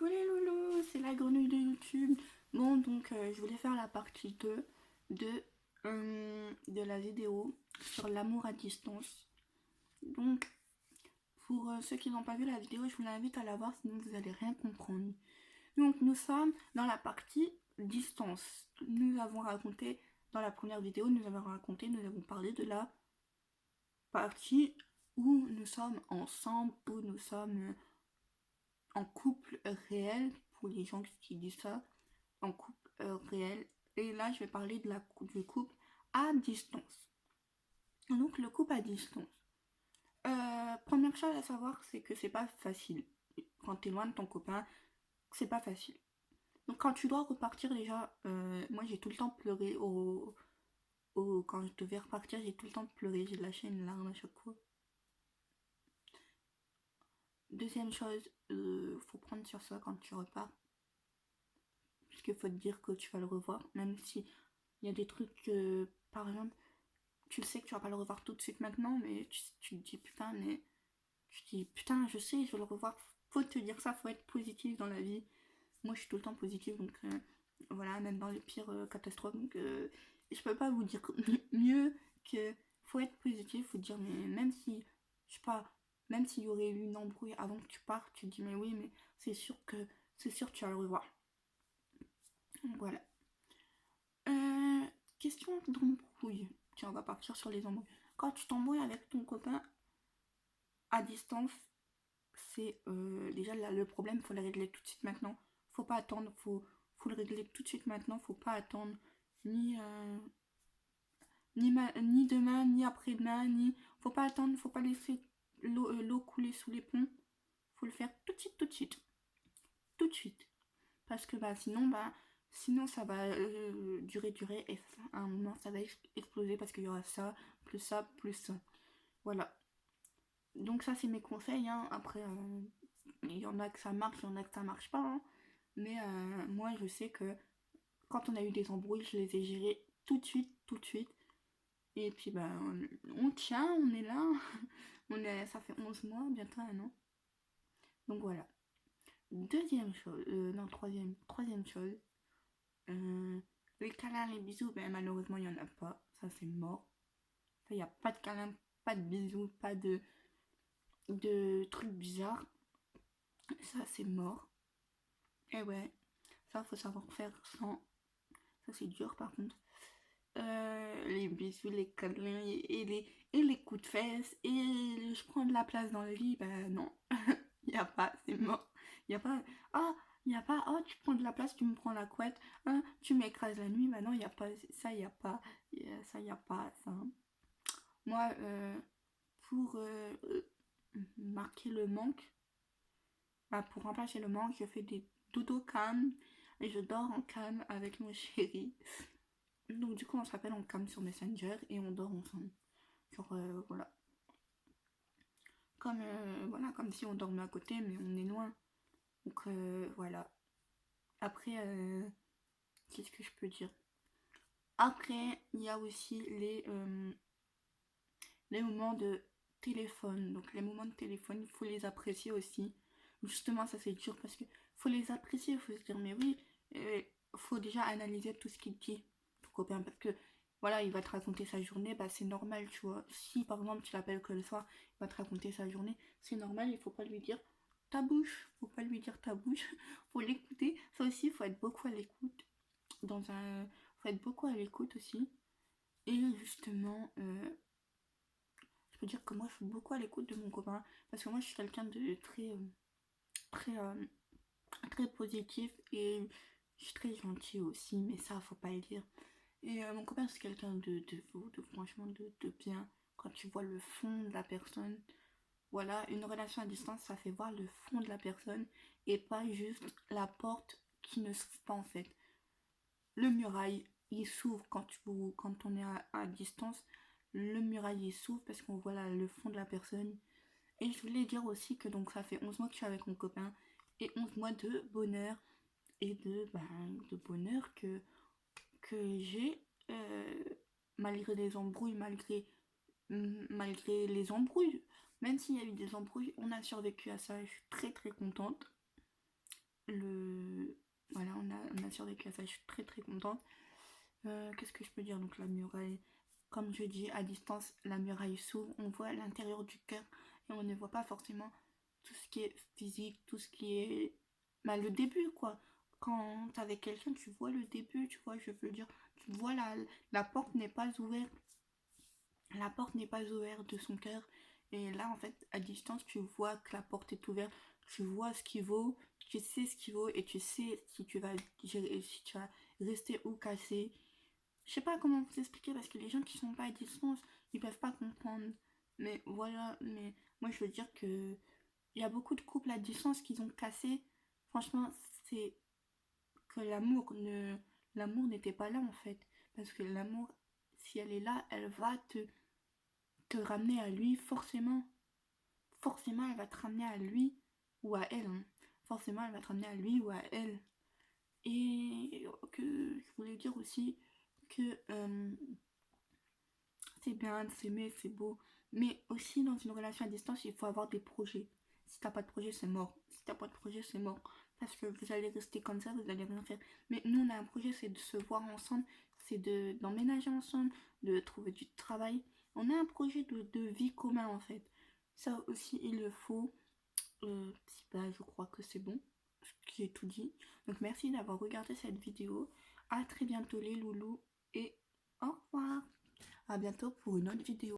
Coucou les loulous, c'est la grenouille de YouTube. Bon, donc je voulais faire la partie 2 de la vidéo sur l'amour à distance. Donc, pour ceux qui n'ont pas vu la vidéo, je vous invite à la voir, sinon vous allez rien comprendre. Donc, nous sommes dans la partie distance. Nous avons raconté, dans la première vidéo, nous avons parlé de la partie où nous sommes ensemble, où nous sommes en couple réel, pour les gens qui disent ça, en couple réel. Et là, je vais parler du couple à distance. Donc, le couple à distance. Première chose à savoir, c'est que c'est pas facile. Quand t'es loin de ton copain, c'est pas facile. Donc, quand tu dois repartir, déjà, moi j'ai tout le temps pleuré quand je devais repartir, j'ai tout le temps pleuré, j'ai lâché une larme à chaque fois. Deuxième chose, faut prendre sur ça quand tu repars. Parce qu'il faut te dire que tu vas le revoir, même si il y a des trucs que, par exemple, tu sais que tu vas pas le revoir tout de suite maintenant, mais tu te dis putain, je sais, je vais le revoir. Faut te dire ça, faut être positif dans la vie. Moi, je suis tout le temps positive, donc voilà, même dans les pires catastrophes. Donc, je peux pas vous dire mieux que faut être positif, faut dire, mais même si, je sais pas, même s'il y aurait eu une embrouille avant que tu partes, tu te dis, mais oui, mais c'est sûr que tu vas le revoir. Donc, voilà. Euh, Question d'embrouille. Tiens, on va partir sur les embrouilles. Quand tu t'embrouilles avec ton copain à distance, c'est déjà là, le problème, faut le régler tout de suite maintenant. Faut pas attendre, faut le régler tout de suite maintenant. Faut pas attendre ni, ni demain, ni après-demain, ni. Faut pas attendre, faut pas laisser l'eau couler sous les ponts. Faut le faire tout de suite, tout de suite. Tout de suite. Parce que bah, sinon ça va durer et à un moment ça va exploser parce qu'il y aura ça, plus ça, plus ça. Voilà. Donc ça c'est mes conseils, hein. Après, il y en a que ça marche, il y en a que ça marche pas, hein. Mais moi je sais que quand on a eu des embrouilles, je les ai gérées tout de suite, tout de suite. Et puis bah on tient, on est là. Ça fait 11 mois, bientôt un an. Donc voilà. Deuxième chose, non, troisième chose. Euh, les câlins, les bisous, ben malheureusement, il n'y en a pas. Ça, c'est mort. Il n'y a pas de câlins, pas de bisous, pas de trucs bizarres. Ça, c'est mort. Et ouais, ça, faut savoir faire sans. Ça, c'est dur, par contre. Les bisous, les câlins et les coups de fesses. Et je prends de la place dans le lit. Ben non, il n'y a pas, c'est mort. Il n'y a pas. Ah, il n'y a pas. Oh, tu prends de la place, tu me prends la couette. Hein, tu m'écrases la nuit. Ben non, il n'y a pas. Ça, il n'y a pas. Ça, il n'y a pas. Ça. Moi, pour marquer le manque, bah, pour remplacer le manque, je fais des dodo calmes et je dors en calme avec mon chéri. Donc du coup, on s'appelle en calme sur Messenger et on dort ensemble. Genre, voilà. Voilà, comme si on dormait à côté, mais on est loin. Donc voilà. Après, qu'est-ce que je peux dire? Après, il y a aussi les moments de téléphone. Donc les moments de téléphone, il faut les apprécier aussi. Justement, ça c'est dur parce que faut les apprécier, il faut se dire, mais oui, faut déjà analyser tout ce qu'il dit, ton copain, parce que voilà, il va te raconter sa journée, bah c'est normal, tu vois. Si par exemple tu l'appelles que le soir, il va te raconter sa journée, c'est normal, il faut pas lui dire ta bouche, faut pas lui dire ta bouche, faut l'écouter. Ça aussi, il faut être beaucoup à l'écoute. Faut être beaucoup à l'écoute aussi. Et justement, je peux dire que moi je suis beaucoup à l'écoute de mon copain parce que moi je suis quelqu'un de très, très positif et je suis très gentil aussi, mais ça faut pas le dire. Et mon copain c'est quelqu'un franchement de bien. Quand tu vois le fond de la personne, voilà, une relation à distance ça fait voir le fond de la personne et pas juste la porte qui ne s'ouvre pas en fait. Le muraille il s'ouvre quand on est à distance. Le muraille il s'ouvre parce qu'on voit là, le fond de la personne. Et je voulais dire aussi que donc ça fait 11 mois que je suis avec mon copain et 11 mois de bonheur et de bonheur que j'ai malgré les embrouilles, malgré les embrouilles. Même s'il y a eu des embrouilles, on a survécu à ça. Je suis très très contente. bien sûr avec ça, je suis très très contente. Qu'est-ce que je peux dire? Donc la muraille, comme je dis, à distance, la muraille s'ouvre, on voit l'intérieur du cœur et on ne voit pas forcément tout ce qui est physique, tout ce qui est bah, le début quoi. Quand t'es avec quelqu'un, tu vois le début, tu vois, je veux dire, tu vois la porte n'est pas ouverte, la porte n'est pas ouverte de son cœur. Et là, en fait, à distance, tu vois que la porte est ouverte, tu vois ce qu'il vaut, tu sais ce qu'il vaut et tu sais si tu vas, si tu vas rester ou casser. Je sais pas comment vous expliquer parce que les gens qui sont pas à distance, ils peuvent pas comprendre. Mais voilà, mais moi je veux dire que il y a beaucoup de couples à distance qui ont cassé. Franchement, c'est que l'amour n'était pas là en fait. Parce que l'amour, si elle est là, elle va te ramener à lui forcément. Forcément, elle va te ramener à lui ou à elle, hein. Forcément, elle va te ramener à lui ou à elle. Et que je voulais dire aussi que c'est bien de s'aimer, c'est beau. Mais aussi, dans une relation à distance, il faut avoir des projets. Si t'as pas de projet, c'est mort. Si t'as pas de projet, c'est mort. Parce que vous allez rester comme ça, vous allez rien faire. Mais nous, on a un projet, c'est de se voir ensemble, c'est d'emménager ensemble, de trouver du travail. On a un projet de vie commun, en fait. Ça aussi, il le faut. Bah, je crois que c'est bon. J'ai tout dit. Donc, merci d'avoir regardé cette vidéo. À très bientôt, les loulous. Et au revoir. À bientôt pour une autre vidéo.